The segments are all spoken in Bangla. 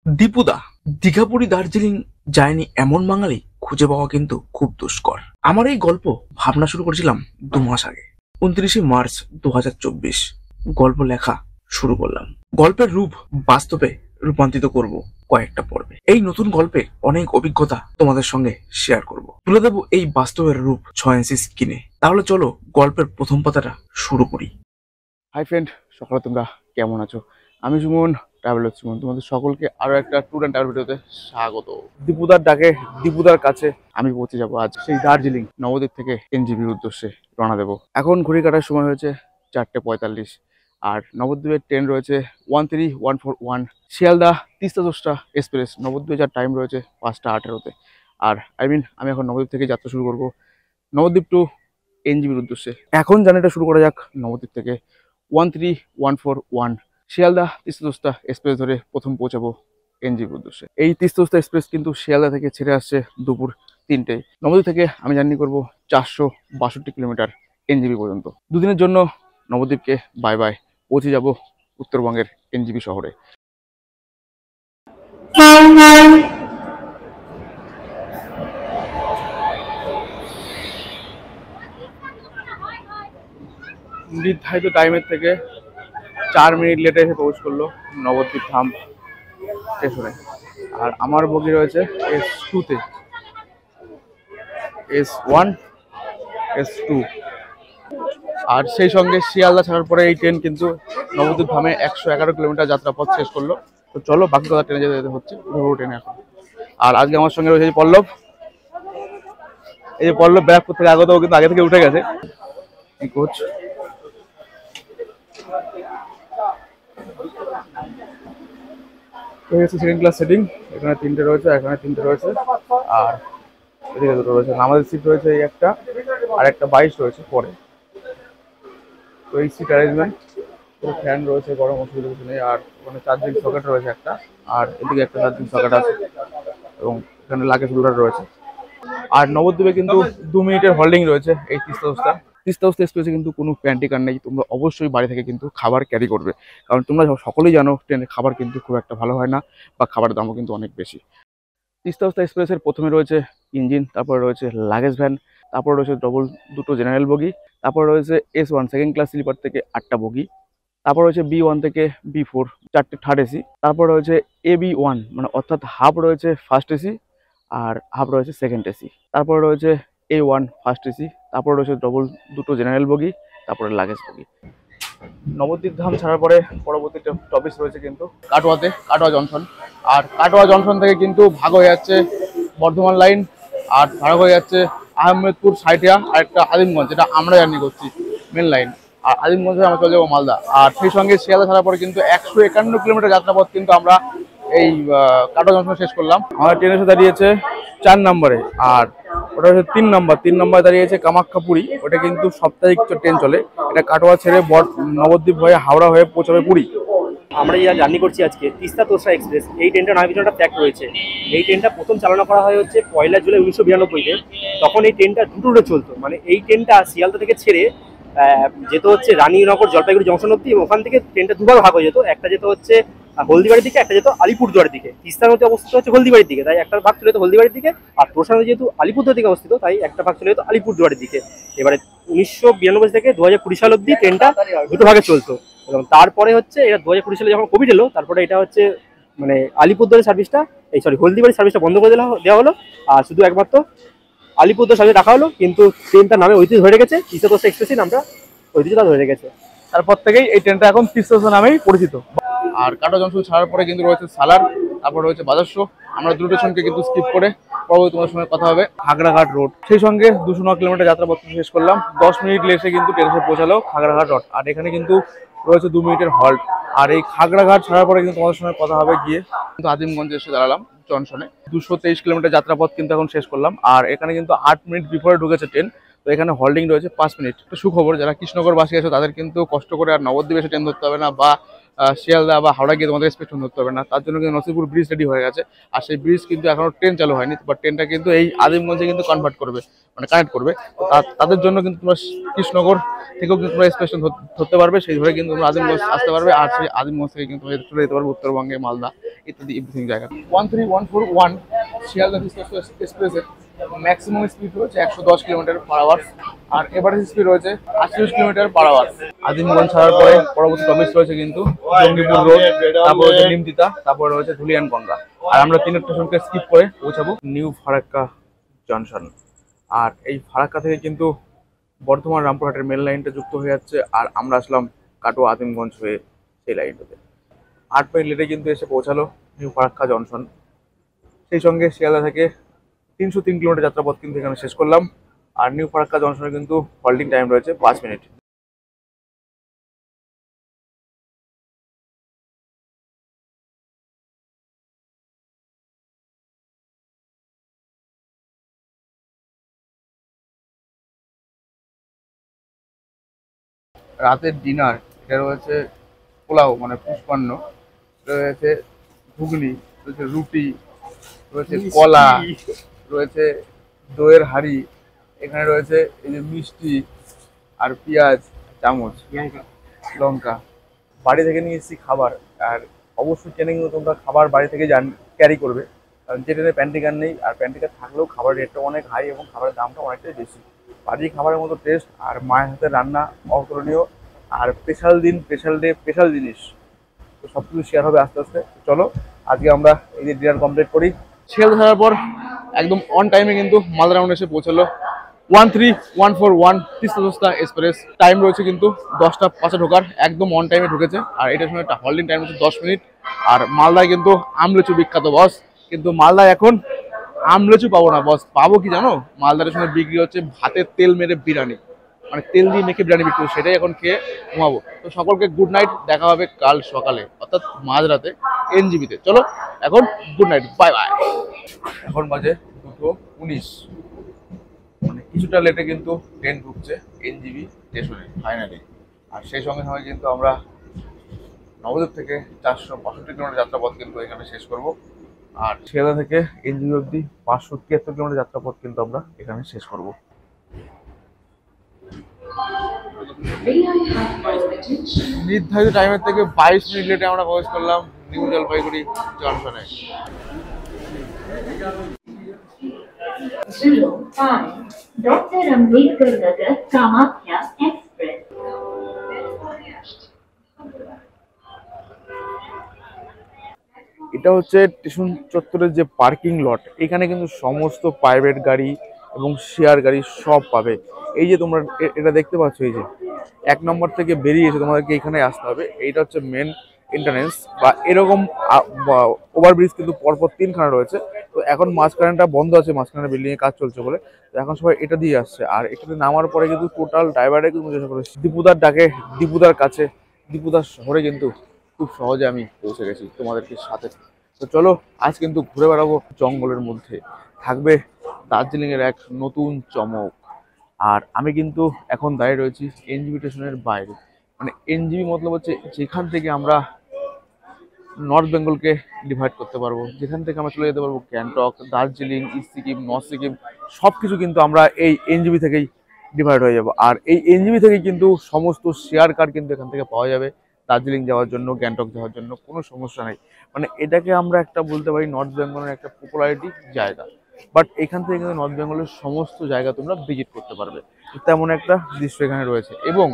দীপুদা দীঘাপুরী দার্জিলিং যায়নি এমন বাঙালি খুঁজে পাওয়া কিন্তু খুব দুষ্কর। আমার এই গল্প ভাবনা শুরু করেছিলাম 2 মাস আগে। 29শে মার্চ 2024 গল্প লেখা শুরু করলাম। গল্পের রূপ বাস্তবে রূপান্তরিত করব কয়েকটা পর্বে। এই নতুন গল্পে অনেক অভিজ্ঞতা তোমাদের সঙ্গে শেয়ার করব, তুলে দেবো এই বাস্তবের রূপ 6 ইঞ্চি স্ক্রিনে। তাহলে চলো গল্পের প্রথম পাতাটা শুরু করি। হাই ফ্রেন্ড, সকালে তোমরা কেমন আছো? আমি সুমন, ট্রাভেলার সুমন। তোমাদের সকলকে আরো একটা ট্যুর অ্যান্ড ট্রাভেল ভিডিওতে স্বাগত। দীপুদার ডাকে, দীপুদার কাছে আমি পৌঁছে যাবো আজ সেই দার্জিলিং নবদ্বীপ থেকে এনজিবির উদ্দেশ্যে রওনা দেবো। এখন ঘড়ি কাটার সময় হয়েছে 4:45 আর নবদ্বীপের ট্রেন রয়েছে 13141 শিয়ালদা তিস্তা তোষ্টা এক্সপ্রেস। নবদ্বীপে যার টাইম রয়েছে 5:18-তে। আর আমি এখন নবদ্বীপ থেকে যাত্রা শুরু করবো নবদ্বীপ টু এনজিবির উদ্দেশ্যে। এখন জার্নিটা শুরু করা যাক নবদ্বীপ থেকে। 13141 শিয়ালদা তিস্তা তোষ্টা এক্সপ্রেস ধরে প্রথম পৌঁছাবো এনজিবির উদ্দেশ্যে। এই তিস্তা তোষ্টা এক্সপ্রেস কিন্তু শিয়ালদা থেকে ছেড়ে আসছে দুপুর 3টেয়। নবদ্বীপ থেকে আমি জার্নি করবো 462 কিলোমিটার এনজিবি পর্যন্ত। দুদিনের জন্য নবদ্বীপকে বাই বাই, পৌঁছে যাব উত্তরবঙ্গের এনজিবি শহরে। নির্ধারিত টাইমের থেকে 4 মিনিট লেটে এসে পৌঁছ করলো নবদ্বীপ ধাম স্টেশনে। আর আমার বগি রয়েছে S2-তে, S1 S2। আর সেই সঙ্গে শিয়ালদা ছাড়ার পরে এই ট্রেন কিন্তু নবদ্বীপ ধামে 111 কিলোমিটার যাত্রাপথ শেষ করলো। তো চলো বাকি কথা ট্রেনে যেতে হচ্ছে ট্রেনে এখন। আর আজকে আমার সঙ্গে রয়েছে পল্লব। এই যে পল্লব ব্যারাকপুর থেকে আগত, কিন্তু আগে থেকে উঠে গেছে কোচ। সেকেন্ড ক্লাস সেটিং, এখানে 3টে রয়েছে, এখানে 3টে রয়েছে, আর এদিকে 2টো রয়েছে। আমাদের সিট রয়েছে এই একটা, আর একটা 22 রয়েছে পরে। তো এই সিট অ্যারেঞ্জমেন্ট, পুরো ফ্যান রয়েছে, গরম অসুবিধা কিছু নেই। আর ওখানে চার্জিং সকেট রয়েছে একটা, আর এদিকে একটা চার্জিং সকেট আছে, এবং এখানে লাগেজ হোল্ডার রয়েছে। আর নবদ্বীপে কিন্তু 2 মিনিটের হোল্ডিং রয়েছে এই তিস্তা তোষ্টা এক্সপ্রেসে। কিন্তু কোনো প্যান্টি কার নেই। তোমরা অবশ্যই বাড়ি থেকে কিন্তু খাবার ক্যারি করবে, কারণ তোমরা সকলেই জানো ট্রেনের খাবার কিন্তু খুব একটা ভালো হয় না, বা খাবারের দামও কিন্তু অনেক বেশি। তিস্তা তোষ্টা এক্সপ্রেসের প্রথমে রয়েছে ইঞ্জিন, তারপরে রয়েছে লাগেজ ভ্যান, তারপরে রয়েছে দুটো জেনারেল বগি, তারপর রয়েছে S1 সেকেন্ড ক্লাস স্লিপার থেকে 8টা বগি, তারপর রয়েছে B1 থেকে B4 4টে থার্ড এসি, তারপর রয়েছে AB1 মানে অর্থাৎ হাফ রয়েছে ফার্স্ট এসি আর হাফ রয়েছে সেকেন্ড এসি, তারপর রয়েছে A1 ফার্স্ট এসি, তারপর রয়েছে দুটো জেনারেল বগি, তারপরে লাগেজ বগি। নবদ্বীপ ধাম ছাড়ার পরে পরবর্তী স্টপেজ রয়েছে কিন্তু কাটোয়া জংশন। আর কাটোয়া জংশন থেকে কিন্তু ভাগ হয়ে যাচ্ছে বর্ধমান লাইন, আর ভাগ হয়ে যাচ্ছে আহমেদপুর সাইটিয়া, আর একটা আদিমগঞ্জ, যেটা আমরা জার্নি করছি মেন লাইন। আর আদিমগঞ্জে আমরা চলে যাবো মালদা। আর সেই সঙ্গে শিয়ালদা ছাড়ার পরে কিন্তু 151 কিলোমিটার যাত্রাপথ কিন্তু আমরা এই কাটোয়া জংশন শেষ করলাম। আমাদের ট্রেন এসে দাঁড়িয়েছে 4 নম্বরে, আর ওটা হচ্ছে 3 নম্বর দাঁড়িয়েছে কামাখ্যাপুরি। ওটা কিন্তু সাপ্তাহিক ট্রেন চলে। এটা কাটোয়া ছেড়ে নবদ্বীপ হয়ে হাওড়া হয়ে পৌঁছাবে পুরী। আমরা যা জার্নি করছি আজকে তিস্তা তোষ্টা এক্সপ্রেস, এই ট্রেনটা নয় পিছনে একটা ফ্যাক্ট রয়েছে। এই ট্রেনটা প্রথম চালনা করা হয় হচ্ছে 1 জুলাই 1992-তে। তখন এই ট্রেনটা দুটো রুটে চলতো। মানে এই ট্রেনটা শিয়ালদা থেকে ছেড়ে যেত হচ্ছে রানীনগর জলপাইগুড়ি জংশন অব্দি, এবং ওখান থেকে ট্রেনটা দুভাগ ভাগ হয়ে যেত। একটা যেত হচ্ছে হলদিবাড়ির দিকে, একটা যেত আলিপুরদুয়ারের দিকে। তিস্তার মধ্যে অবস্থিত হচ্ছে হলদিবাড়ির দিকে, তাই একটা ভাগ চলে যেত হলদিবাড়ির দিকে। আর তোষানো যেহেতু আলিপুরদুয়ার দিকে অবস্থিত, তাই একটা ভাগ চলে যেত আলিপুরদুয়ারের দিকে। এবারে 1992 থেকে 2020 সাল অব্দি ট্রেনটা দুটো ভাগে চলতো। এবং তারপরে হচ্ছে এটা 2020 সালে যখন কোভিড এলো, তারপরে এটা হচ্ছে মানে আলিপুরদুয়ারের সার্ভিসটা, হলদিবাড়ির সার্ভিসটা বন্ধ করে দেওয়া হলো। আর শুধু একমাত্র আলিপুরদুয়ার সার্ভিস রাখা হলো। কিন্তু ট্রেনটার নামে ঐতিহ্য ধরে গেছে, তিস্তা তোষ্টা এক্সপ্রেসের নামটা ঐতিহ্যটা ধরে গেছে। তারপর থেকেই এই ট্রেনটা এখন তিস্তা তোষ্টা নামেই পরিচিত। আর কাটোয়া জংশন ছাড়ার পরে কিন্তু রয়েছে সালার, তারপর রয়েছে বাজারশো। আমরা দুটো স্টেশনকে কিন্তু স্কিপ করে পরবর্তী তোমার সঙ্গে কথা হবে খাগড়াঘাট রোড। সেই সঙ্গে 209 কিলোমিটার যাত্রাপথ শেষ করলাম। 10 মিনিট লেটে কিন্তু ট্রেন এসে পৌঁছালো খাগড়াঘাট রোড। আর এখানে কিন্তু রয়েছে 2 মিনিটের হল্ট। আর এই খাগড়াঘাট ছাড়ার পরে কিন্তু তোমাদের সঙ্গে কথা হবে গিয়ে কিন্তু আদিমগঞ্জে এসে দাঁড়ালাম জংশনে। 223 কিলোমিটার যাত্রাপথ কিন্তু এখন শেষ করলাম। আর এখানে কিন্তু 8 মিনিট বিফোরে ঢুকেছে ট্রেন। তো এখানে হল্ডিং রয়েছে 5 মিনিট। তো সুখবর, যারা কৃষ্ণনগরবাসী আছে তাদের কিন্তু কষ্ট করে আর নবদ্বীপে এসে ট্রেন ধরতে হবে না, বা শিয়ালদা বা হাওড়া গিয়ে তোমাদের স্টেশন ধরতে হবে না। তার জন্য কিন্তু নসিপুর ব্রিজ রেডি হয়ে গেছে, আর সেই ব্রিজ কিন্তু এখনো ট্রেন চালু হয়নি, বাট ট্রেনটা কিন্তু এই আদিমগঞ্জে কিন্তু কনভার্ট করবে, মানে কানেক্ট করবে। তাদের জন্য কিন্তু তোমরা কৃষ্ণনগর থেকেও কিন্তু তোমরা স্টেশন ধরতে পারবে, সেই ধরে কিন্তু তোমরা আদিমগঞ্জ আসতে পারবে, আর সেই আদিমগঞ্জ থেকে কিন্তু চলে যেতে পারবে উত্তরবঙ্গে, মালদা ইত্যাদি এভরিথিং জায়গা। 13141 শিয়ালদা এক্সপ্রেসের ম্যাক্সিমাম স্পিড রয়েছে 110 কিলোমিটার/আওয়ার, আর এভারেজ স্পিড রয়েছে 38 কিলোমিটার/আওয়ার। আদিমগঞ্জ ছাড়ার পরে পরবর্তী টপিক রয়েছে কিন্তু জঙ্গিপুর রোড, তারপর রয়েছে নিমতিতা, তারপর রয়েছে ধুলিয়ানগঙ্গা। আর আমরা 3 স্টেশনকে স্কিপ করে পৌঁছাবো নিউ ফারাক্কা জংশন। আর এই ফারাক্কা থেকে কিন্তু বর্ধমান রামপুরহাটের মেল লাইনটা যুক্ত হয়ে যাচ্ছে, আর আমরা আসলাম কাটোয়া আদিমগঞ্জ হয়ে সেই লাইনটাতে। 8 মিনিট লেটে কিন্তু এসে পৌঁছালো নিউ ফারাক্কা জংশন। সেই সঙ্গে শিয়ালদা থেকে 303 কিলোমিটার যাত্রাপথ কিন্তু এখানে শেষ করলাম। আর নিউ ফারাক্কা জংশনে কিন্তু হল্টিং টাইম রয়েছে 5 মিনিট। রাতের ডিনার এটা রয়েছে পোলাও, মানে পুষ্পান্ন, রয়েছে ঘুগনি, রয়েছে রুটি, রয়েছে কলা, রয়েছে দইয়ের হাঁড়ি, এখানে রয়েছে এই যে মিষ্টি আর পেঁয়াজ, চামচ, লঙ্কা। বাড়ি থেকে নিয়ে এসেছি খাবার, আর অবশ্যই ট্রেনে কিন্তু তোমরা খাবার বাড়ি থেকে ক্যারি করবে, কারণ যে ট্রেনে প্যান্টি কার নেই, আর প্যান্টি কার থাকলেও খাবার রেটটা অনেক হাই এবং খাবারের দামটা অনেকটাই বেশি। বাড়ির খাবারের মতো টেস্ট আর মায়ের হাতে রান্না অতুলনীয়, আর স্পেশাল দিন, স্পেশাল ডে, স্পেশাল জিনিস, তো সব কিছু শেয়ার হবে আস্তে আস্তে। চলো আজকে আমরা এই যে ডিনার কমপ্লিট করি। শিয়ালদা ছাড়ার পর একদম অন টাইমে কিন্তু মালদা রাউন্ড এসে পৌঁছালো 13141 তিস্তা তোস্তা এক্সপ্রেস। টাইম রয়েছে কিন্তু 10টা 5-এ ঢোকার, একদম অন টাইমে ঢুকেছে। আর এটার সময় একটা হল্ডিং টাইম হচ্ছে 10 মিনিট। আর মালদায় কিন্তু আমলেচু বিখ্যাত বস, কিন্তু মালদায় এখন আমলেচু পাবো না বস, পাবো কি জানো? মালদার সময় বিক্রি হচ্ছে ভাতের তেল মেরে বিরিয়ানি, মানে তেল দিয়ে মেখে বিরিয়ানি বিক্রি হচ্ছে, সেটাই এখন খেয়ে ঘুমাবো। তো সকলকে গুড নাইট, দেখা হবে কাল সকালে অর্থাৎ মাঝরাতে এনজিবিতে। চলো এখন গুড নাইট, বাই বাই। এখন বাজে 2:19, মানে কিছুটা লেটে কিন্তু ট্রেন ঢুকছে এনজিবি স্টেশনে ফাইনালি। আর সেই সঙ্গে সঙ্গে কিন্তু আমরা নবদ্বীপ থেকে 465 কিলোমিটার যাত্রাপথ কিন্তু এখানে শেষ করব। আর শিয়ালদা থেকে এনজিবি অব্দি 573 কিলোমিটার যাত্রাপথ কিন্তু আমরা এখানে শেষ করব। নির্ধারিত টাইমের থেকে 22 মিনিট লেটে আমরা প্রবেশ করলাম new Jalpaiguri জংশনে। 05 Dr. Ambedkar Nagar Kamakhya Express. এটা হচ্ছে স্টেশন চত্বরের যে পার্কিং লট, এখানে কিন্তু সমস্ত প্রাইভেট গাড়ি এবং শেয়ার গাড়ি সব পাবে। এই যে তোমরা এটা দেখতে পাচ্ছ, এই যে 1 নম্বর থেকে বেরিয়ে এসে তোমাদেরকে এখানে আসতে হবে। এইটা হচ্ছে মেন এন্ট্রান্স, বা এরকম ওভারব্রিজ কিন্তু পরপর 3খানা রয়েছে। তো এখন মাঝখানেটা বন্ধ আছে, মাঝখানে বিল্ডিং এর কাজ চলছে বলে, তো এখন সবাই এটা দিয়ে আসছে। আর এখানে নামার পরে কিন্তু টোটাল ড্রাইভারে কিন্তু দীপুদার ডাকে, দীপুদার কাছে, দীপুদার শহরে কিন্তু খুব সহজে আমি পৌঁছে গেছি তোমাদেরকে সাথে। তো চলো আজ কিন্তু ঘুরে বেড়াবো জঙ্গলের মধ্যে, থাকবে দার্জিলিং এর এক নতুন চমক। আর আমি কিন্তু এখন দাঁড়িয়ে রয়েছি এনজিবি স্টেশনের বাইরে, মানে এনজিবি মতলব হচ্ছে যেখান থেকে আমরা নর্থ বেঙ্গলকে ডিভাইড করতে পারবো, যেখান থেকে আমরা চলে যেতে পারবো গ্যাংটক, দার্জিলিং, ইস্ট সিকিম, নর্থ সিকিম, সব কিছু কিন্তু আমরা এই এনজিবি থেকেই ডিভাইড হয়ে যাব। আর এই এনজিবি থেকেই কিন্তু সমস্ত শেয়ার কার কিন্তু এখান থেকে পাওয়া যাবে দার্জিলিং যাওয়ার জন্য, গ্যাংটক যাওয়ার জন্য, কোনো সমস্যা নেই। মানে এটাকে আমরা একটা বলতে পারি নর্থ বেঙ্গলের একটা পপুলারিটি জায়গা। বাট এখান থেকে কিন্তু নর্থ বেঙ্গলের সমস্ত জায়গা তোমরা ভিজিট করতে পারবে, তেমন একটা দৃশ্য এখানে রয়েছে। এবং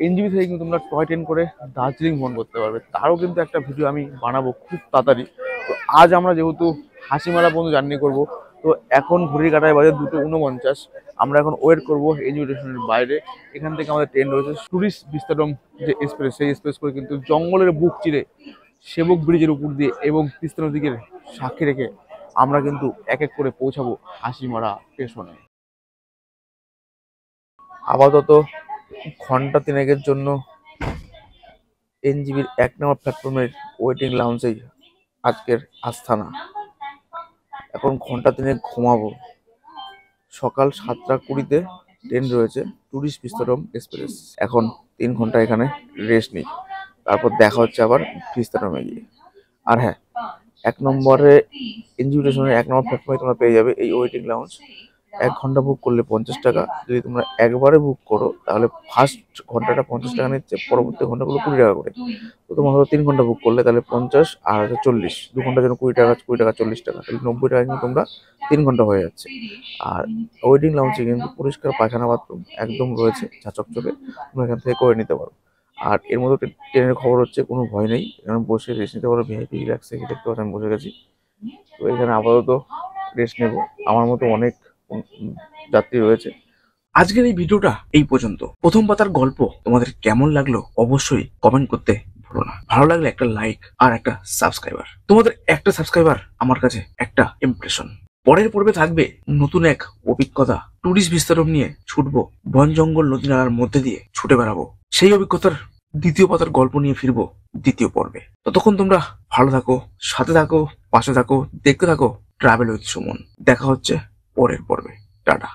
এনজিবি থেকে কিন্তু তোমরা টয় ট্রেন করে দার্জিলিং ভ্রমণ করতে পারবে, তারও কিন্তু একটা ভিডিও আমি বানাবো খুব তাড়াতাড়ি। তো আজ আমরা যেহেতু হাসিমারা পর্যন্ত জার্নি করব, তো এখন ঘড়ির কাঁটায় বাজে 2:49। আমরা এখন ওয়েট করবো এনজিবি স্টেশনের বাইরে। এখান থেকে আমাদের ট্রেন রয়েছে টুরিস্ট বিস্তারম যে এক্সপ্রেস, সেই এক্সপ্রেস করে কিন্তু জঙ্গলের বুক চিরে সেবক ব্রিজের উপর দিয়ে এবং তিস্তা নদীকে সাক্ষী রেখে আমরা কিন্তু এক এক করে পৌঁছাবো হাসিমারা স্টেশনে। আপাতত ঘন্টা 3 জন্য এনজিবির 1 নম্বর প্ল্যাটফর্মের ওয়েটিং লাউঞ্জেই আজকের আস্থানা। এখন ঘন্টা 3 ঘুমাবো। সকাল 7:20-তে ট্রেন রয়েছে টুরিস্ট ভিস্তারম এক্সপ্রেস। এখন 3 ঘন্টা এখানে রেস্ট নিই, তারপর দেখা হচ্ছে আবার ভিস্তারমে গিয়ে। আর হ্যাঁ, 1 নম্বরে ইনভিটেশনের 1 নম্বর প্ল্যাটফর্মে তোমরা পেয়ে যাবে এই ওয়েটিং লাউঞ্জ। 1 ঘন্টা বুক করলে 50 টাকা। যদি তোমরা একবারে বুক করো তাহলে ফার্স্ট ঘন্টাটা 50 টাকা নিচ্ছে, পরবর্তী ঘন্টাগুলো 20 টাকা করে। তো তোমরা হয়তো 3 ঘন্টা বুক করলে তাহলে 50 আর 40, 2 ঘন্টার জন্য 20 টাকা, 20 টাকা 40 টাকা, তাহলে 90 টাকা কিন্তু তোমরা 3 ঘন্টা হয়ে যাচ্ছে। আর ওয়েটিং লাউঞ্জে কিন্তু পরিষ্কার পায়খানা বাথরুম একদম রয়েছে ঝাঁচকচকে, তোমরা এখান থেকে করে নিতে পারো। আর এর মধ্যে ট্রেনের খবর হচ্ছে কোনো ভয় নেই, এখানে বসে রেস্ট নিতে পারো। ভিআইপি রিল্যাক্সে দেখতে পাচ্ছি আমি বসে গেছি। তো এখানে আপাতত রেস্ট নেব, আমার মতো অনেক যাত্রী রয়েছে। আজকের এই ভিডিওটা এই পর্যন্ত। প্রথম পাতার গল্প তোমাদের কেমন লাগলো অবশ্যই কমেন্ট করতে ভুলো না। ভালো লাগলে একটা লাইক আর একটা সাবস্ক্রাইবার। তোমাদের একটা সাবস্ক্রাইবার আমার কাছে একটা ইমপ্রেশন। পরের পর্বে থাকবে নতুন এক অভিজ্ঞতা। টুরিস্ট ভিস্তারম নিয়ে ছুটবো, বন জঙ্গল নদী নালার মধ্যে দিয়ে ছুটে বেড়াবো। সেই অভিজ্ঞতার দ্বিতীয় পাতার গল্প নিয়ে ফিরবো দ্বিতীয় পর্বে। ততক্ষণ তোমরা ভালো থাকো, সাথে থাকো, পাশে থাকো, দেখতে থাকো ট্রাভেল উইথ সুমন। দেখা হচ্ছে পরের পর্বে। টাটা।